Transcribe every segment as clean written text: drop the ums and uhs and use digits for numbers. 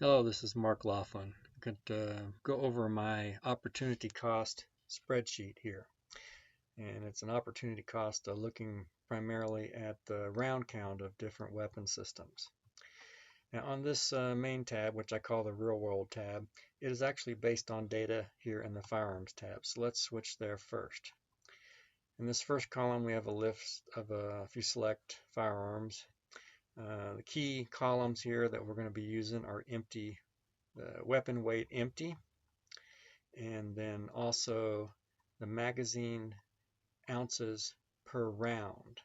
Hello, this is Mark Laughlin. I'm going to go over my opportunity cost spreadsheet here. And it's an opportunity cost looking primarily at the round count of different weapon systems. Now on this main tab, which I call the real world tab, it is actually based on data here in the firearms tab. So let's switch there first. In this first column, we have a list of a few select firearms. The key columns here that we're going to be using are empty, weapon weight empty, and then also the magazine ounces per round,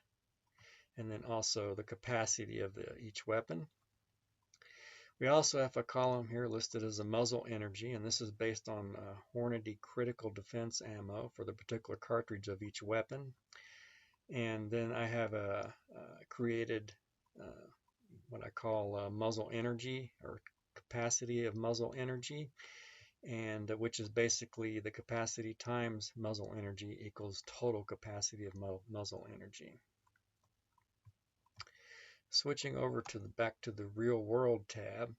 and then also the capacity of each weapon. We also have a column here listed as a muzzle energy, and this is based on Hornady critical defense ammo for the particular cartridge of each weapon. And then I have created what I call muzzle energy, or capacity of muzzle energy, and which is basically the capacity times muzzle energy equals total capacity of muzzle energy. Switching over to back to the real world tab,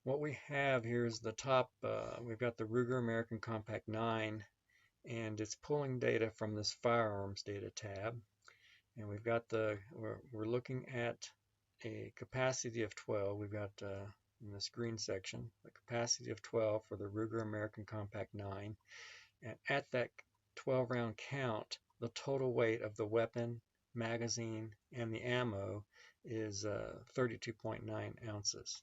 what we have here is the top, we've got the Ruger American Compact 9, and it's pulling data from this firearms data tab, and we've got we're looking at a capacity of 12. We've got in this green section the capacity of 12 for the Ruger American Compact 9. And at that 12 round count, the total weight of the weapon, magazine, and the ammo is 32.9 ounces.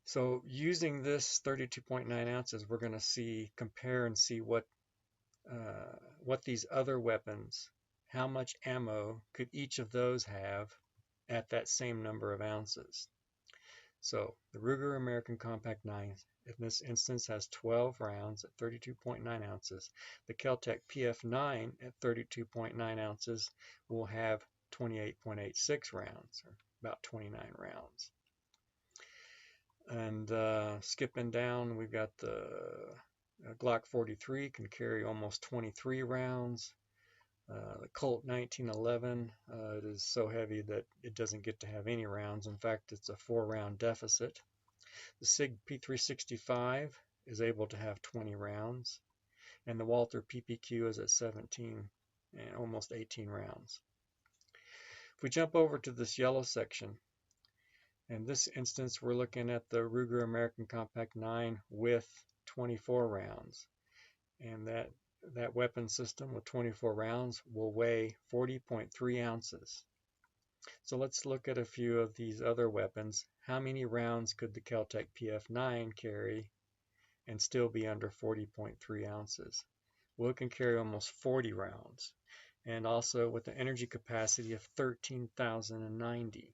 So using this 32.9 ounces, we're going to compare and see what these other weapons, how much ammo could each of those have at that same number of ounces. So the Ruger American Compact 9 in this instance has 12 rounds at 32.9 ounces. The Kel-Tec PF9 at 32.9 ounces will have 28.86 rounds, or about 29 rounds. And skipping down, we've got the Glock 43 can carry almost 23 rounds. The Colt 1911, it is so heavy that it doesn't get to have any rounds. In fact, it's a 4-round deficit. The SIG P365 is able to have 20 rounds, and the Walther PPQ is at 17 and almost 18 rounds. If we jump over to this yellow section, in this instance we're looking at the Ruger American Compact 9 with 24 rounds, and that weapon system with 24 rounds will weigh 40.3 ounces. So let's look at a few of these other weapons. How many rounds could the Kel-Tec PF9 carry and still be under 40.3 ounces? Well, it can carry almost 40 rounds, and also with the energy capacity of 13,090,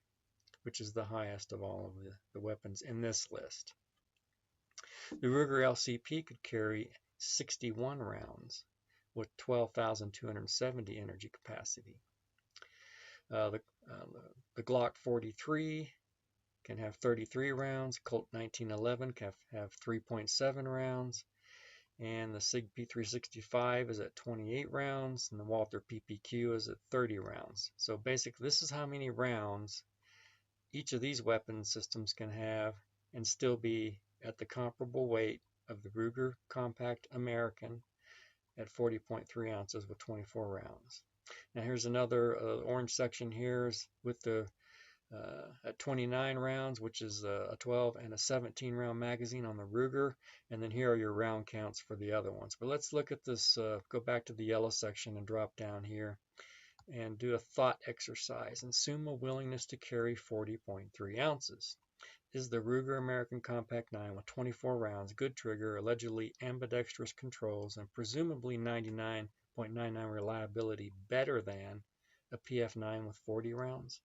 which is the highest of all of the weapons in this list. The Ruger LCP could carry 61 rounds with 12,270 energy capacity. The Glock 43 can have 33 rounds. Colt 1911 can have 3.7 rounds. And the SIG P365 is at 28 rounds. And the Walther PPQ is at 30 rounds. So basically, this is how many rounds each of these weapon systems can have and still be at the comparable weight of the Ruger Compact American at 40.3 ounces with 24 rounds. Now here's another orange section here with the at 29 rounds, which is a 12 and a 17 round magazine on the Ruger, and then here are your round counts for the other ones. But let's look at this, go back to the yellow section and drop down here and do a thought exercise. Assume a willingness to carry 40.3 ounces. Is the Ruger American Compact 9 with 24 rounds, good trigger, allegedly ambidextrous controls, and presumably 99.99 reliability better than a PF9 with 40 rounds,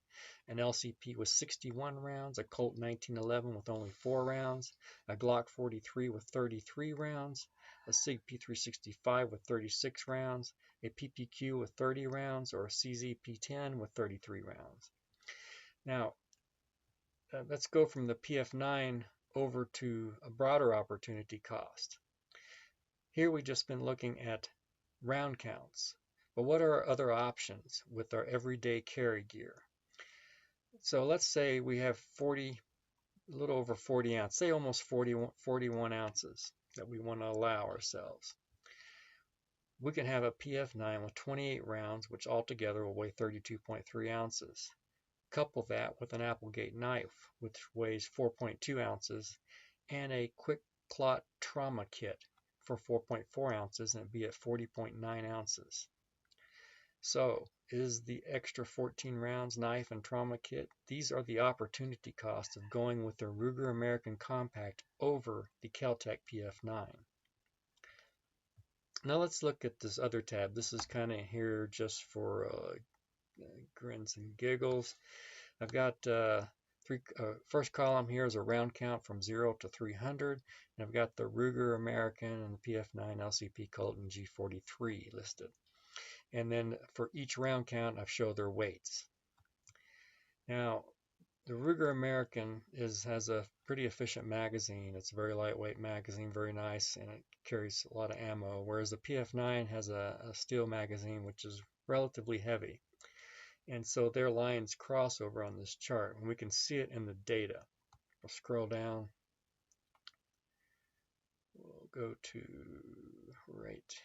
an LCP with 61 rounds, a Colt 1911 with only 4 rounds, a Glock 43 with 33 rounds, a SIG P365 with 36 rounds, a PPQ with 30 rounds, or a CZ P10 with 33 rounds. Now, let's go from the PF9 over to a broader opportunity cost. Here we've just been looking at round counts, but what are our other options with our everyday carry gear? So let's say we have 40 a little over 40 ounces, say almost 41 ounces that we want to allow ourselves. We can have a PF9 with 28 rounds, which altogether will weigh 32.3 ounces. Couple that with an Applegate knife, which weighs 4.2 ounces, and a quick clot trauma kit for 4.4 ounces, and it'd be at 40.9 ounces. So, is the extra 14 rounds knife and trauma kit? These are the opportunity costs of going with the Ruger American Compact over the Kel-Tec PF9. Now let's look at this other tab. This is kind of here just for grins and giggles. I've got first column here is a round count from 0 to 300, and I've got the Ruger American and the PF9 LCP Colt and G43 listed. And then for each round count, I've shown their weights. Now, the Ruger American has a pretty efficient magazine. It's a very lightweight magazine, very nice, and it carries a lot of ammo, whereas the PF9 has a steel magazine, which is relatively heavy. And so their lines cross over on this chart, and we can see it in the data. We'll scroll down. We'll go to right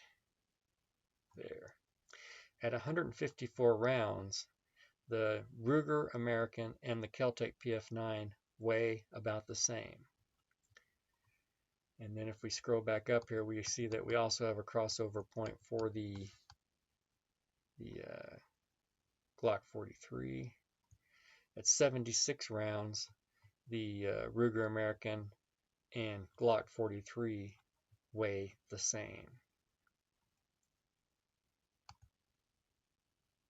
there. At 154 rounds, the Ruger American and the Kel-Tec PF9 weigh about the same. And then if we scroll back up here, we see that we also have a crossover point for the Glock 43. At 76 rounds, the Ruger American and Glock 43 weigh the same.